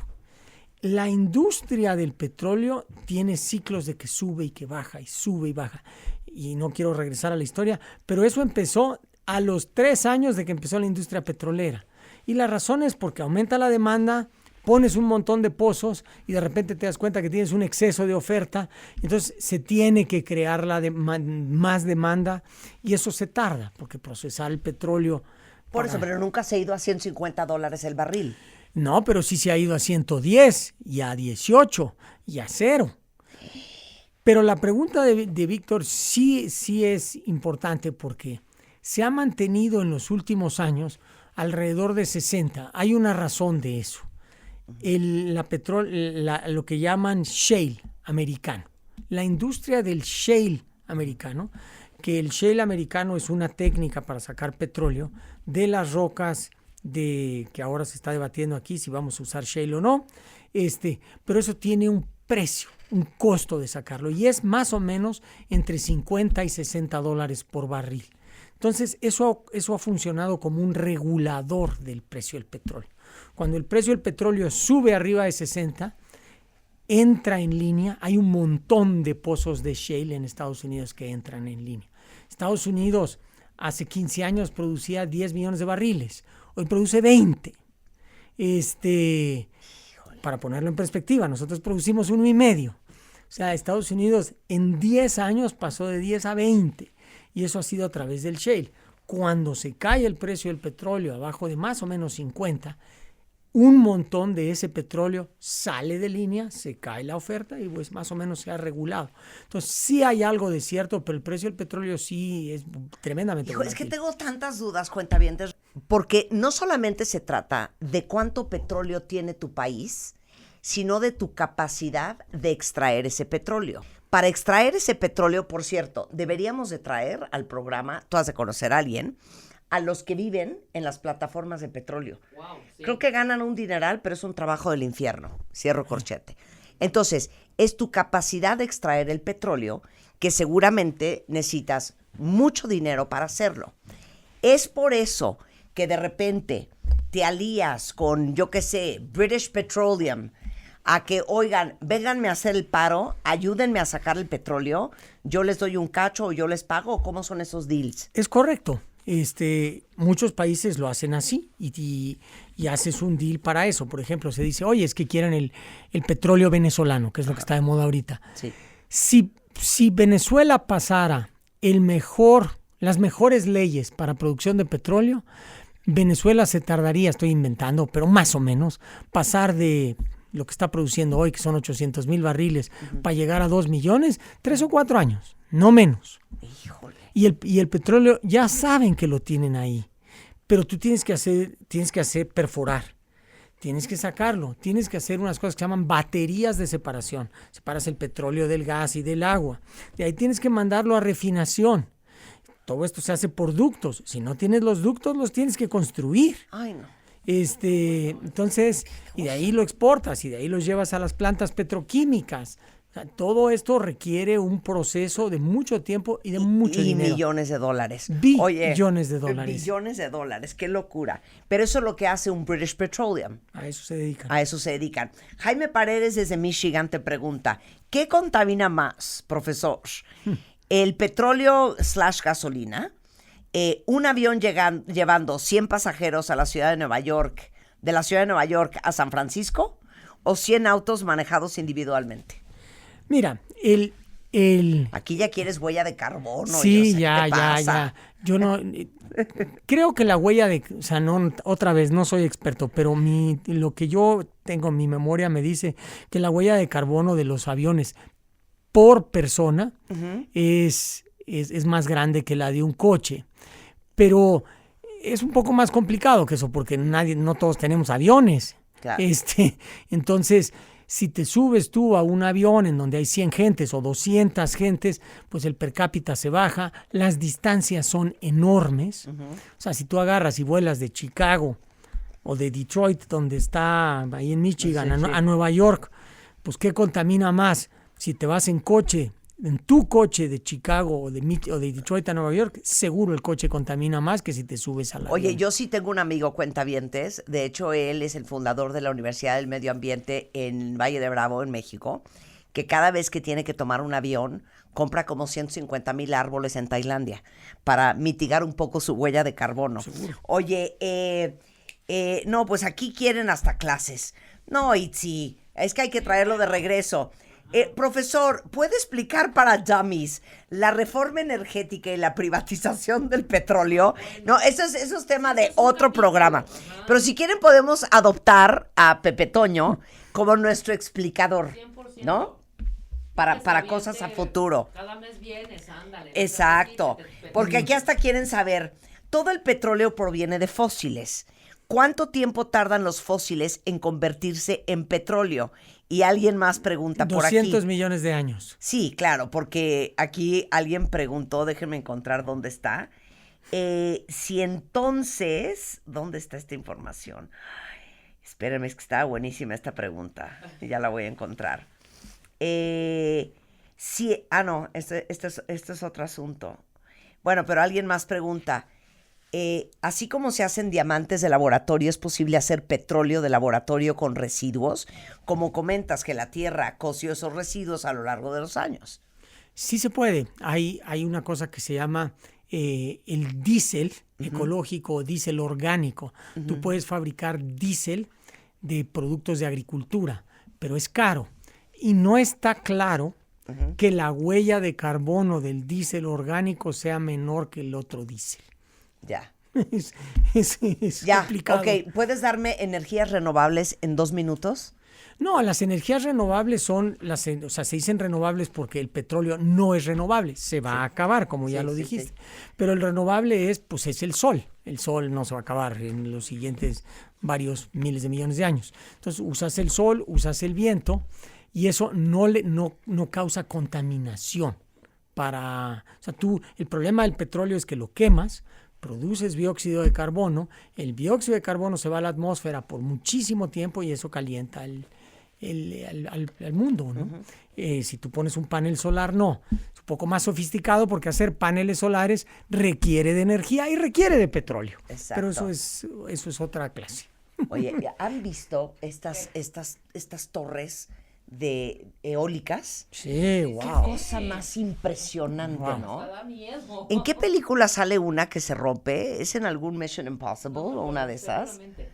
La industria del petróleo tiene ciclos de que sube y que baja y sube y baja. Y no quiero regresar a la historia, pero eso empezó a los 3 años de que empezó la industria petrolera. Y la razón es porque aumenta la demanda, pones un montón de pozos y de repente te das cuenta que tienes un exceso de oferta, entonces se tiene que crear más demanda y eso se tarda, porque procesar el petróleo... Por eso, pero nunca se ha ido a $150 el barril. No, pero sí se ha ido a 110 y a 18 y a 0. Pero la pregunta de Víctor sí es importante porque se ha mantenido en los últimos años alrededor de 60. Hay una razón de eso. Lo que llaman shale americano. La industria del shale americano, que el shale americano es una técnica para sacar petróleo de las rocas que ahora se está debatiendo aquí si vamos a usar shale o no, pero eso tiene un precio, un costo de sacarlo y es más o menos entre 50 y 60 dólares por barril. Entonces eso ha funcionado como un regulador del precio del petróleo. Cuando el precio del petróleo sube arriba de 60, entra en línea, hay un montón de pozos de shale en Estados Unidos que entran en línea. Estados Unidos hace 15 años producía 10 millones de barriles, hoy produce 20. Para ponerlo en perspectiva, nosotros producimos 1,5. O sea, Estados Unidos en 10 años pasó de 10 a 20 y eso ha sido a través del shale. Cuando se cae el precio del petróleo abajo de más o menos 50, un montón de ese petróleo sale de línea, se cae la oferta y pues más o menos se ha regulado. Entonces sí hay algo de cierto, pero el precio del petróleo sí es tremendamente Hijo, es que volátil. tengo tantas dudas, cuentavientes, porque no solamente se trata de cuánto petróleo tiene tu país, sino de tu capacidad de extraer ese petróleo. Para extraer ese petróleo, por cierto, deberíamos de traer al programa, tú has de conocer a alguien, a los que viven en las plataformas de petróleo. Wow, sí. Creo que ganan un dineral, pero es un trabajo del infierno. Cierro corchete. Entonces, es tu capacidad de extraer el petróleo que seguramente necesitas mucho dinero para hacerlo. Es por eso que de repente te alías con, yo qué sé, British Petroleum, a que, oigan, vénganme a hacer el paro, ayúdenme a sacar el petróleo, yo les doy un cacho o yo les pago? ¿Cómo son esos deals? Es correcto. Muchos países lo hacen así y haces un deal para eso. Por ejemplo, se dice, oye, es que quieren el petróleo venezolano, que es lo que está de moda ahorita. Sí. Si Venezuela pasara las mejores leyes para producción de petróleo, Venezuela se tardaría, estoy inventando, pero más o menos, pasar de lo que está produciendo hoy, que son 800,000 barriles, para llegar a 2 millones, 3 o 4 años, no menos. Híjole. Y el petróleo ya saben que lo tienen ahí, pero tú tienes que hacer perforar, tienes que sacarlo, tienes que hacer unas cosas que se llaman baterías de separación. Separas el petróleo del gas y del agua. De ahí tienes que mandarlo a refinación. Todo esto se hace por ductos. Si no tienes los ductos, los tienes que construir. Ay, no. Entonces, y de ahí lo exportas y de ahí los llevas a las plantas petroquímicas. O sea, todo esto requiere un proceso de mucho tiempo y de mucho dinero. Y millones de dólares. Billones de dólares. Billones de dólares, qué locura. Pero eso es lo que hace un British Petroleum. A eso se dedican. A eso se dedican. Jaime Paredes desde Michigan te pregunta, ¿qué contamina más, profesor? ¿El petróleo / gasolina? ¿Un avión llevando 100 pasajeros a la ciudad de Nueva York, de la ciudad de Nueva York a San Francisco? ¿O 100 autos manejados individualmente? Mira, Aquí ya quieres huella de carbono. Sí, ¿qué te pasa? Yo no creo que la huella o sea, no, otra vez, no soy experto, pero lo que yo tengo en mi memoria me dice que la huella de carbono de los aviones por persona es más grande que la de un coche. Pero es un poco más complicado que eso, porque no todos tenemos aviones. Claro. Entonces, si te subes tú a un avión en donde hay 100 gentes o 200 gentes, pues el per cápita se baja, las distancias son enormes. O sea, si tú agarras y vuelas de Chicago o de Detroit, donde está ahí en Michigan, Sí. a Nueva York, pues ¿qué contamina más? Si te vas en coche, en tu coche de Chicago o de Detroit a Nueva York, seguro el coche contamina más que si te subes al avión. Oye, yo sí tengo un amigo cuentavientes, de hecho él es el fundador de la Universidad del Medio Ambiente en Valle de Bravo, en México, que cada vez que tiene que tomar un avión, compra como 150,000 árboles en Tailandia para mitigar un poco su huella de carbono. Seguro. Oye, no, pues aquí quieren hasta clases. No, Itzi, es que hay que traerlo de regreso. Profesor, ¿puede explicar para dummies la reforma energética y la privatización del petróleo? No, eso es tema de otro programa. Pero si quieren podemos adoptar a Pepe Toño como nuestro explicador, ¿no? Para cosas a futuro. Cada mes vienes, ándale. Exacto, porque aquí hasta quieren saber, todo el petróleo proviene de fósiles. ¿Cuánto tiempo tardan los fósiles en convertirse en petróleo? Y alguien más pregunta por aquí. 200 millones de años. Sí, claro, porque aquí alguien preguntó, déjenme encontrar dónde está. Si entonces, ¿dónde está esta información? Ay, espérenme, es que estaba buenísima esta pregunta. Ya la voy a encontrar. No, este es otro asunto. Bueno, pero alguien más pregunta. Así como se hacen diamantes de laboratorio, ¿es posible hacer petróleo de laboratorio con residuos? Como comentas que la Tierra coció esos residuos a lo largo de los años. Sí se puede. Hay una cosa que se llama el diésel ecológico o diésel orgánico. Tú puedes fabricar diésel de productos de agricultura, pero es caro. Y no está claro que la huella de carbono del diésel orgánico sea menor que el otro diésel. Ya. Es Ya, complicado. ok. ¿Puedes darme energías renovables en 2 minutos? No, las energías renovables o sea, se dicen renovables porque el petróleo no es renovable, se va a acabar, como ya lo dijiste. Sí. Pero el renovable es el sol. El sol no se va a acabar en los siguientes varios miles de millones de años. Entonces, usas el sol, usas el viento, y eso no causa contaminación. El problema del petróleo es que lo quemas, produces dióxido de carbono, el dióxido de carbono se va a la atmósfera por muchísimo tiempo y eso calienta al mundo, ¿no? Si tú pones un panel solar, no. Es un poco más sofisticado porque hacer paneles solares requiere de energía y requiere de petróleo. Exacto. Pero eso es otra clase. Oye, ¿han visto estas torres de eólicas? Sí, Qué wow. cosa más impresionante, Wow. ¿no? Da miedo. ¿En qué película sale una que se rompe? ¿Es en algún Mission Impossible o una de esas? Seguramente.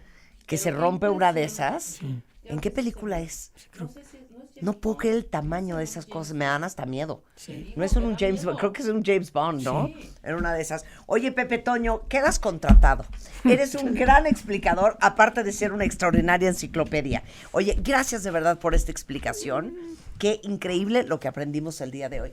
¿Que se Pero rompe una de impresionante. esas? Creo ¿En qué que sí película se- es? No sé si no es James No puedo Bond. creer el tamaño de esas cosas, me dan hasta miedo. Sí. No es un me da James Bond, miedo. creo que es un James Bond, ¿no? En una de esas. Oye, Pepe Toño, quedas contratado. Eres un gran explicador, aparte de ser una extraordinaria enciclopedia. Oye, gracias de verdad por esta explicación. Qué increíble lo que aprendimos el día de hoy.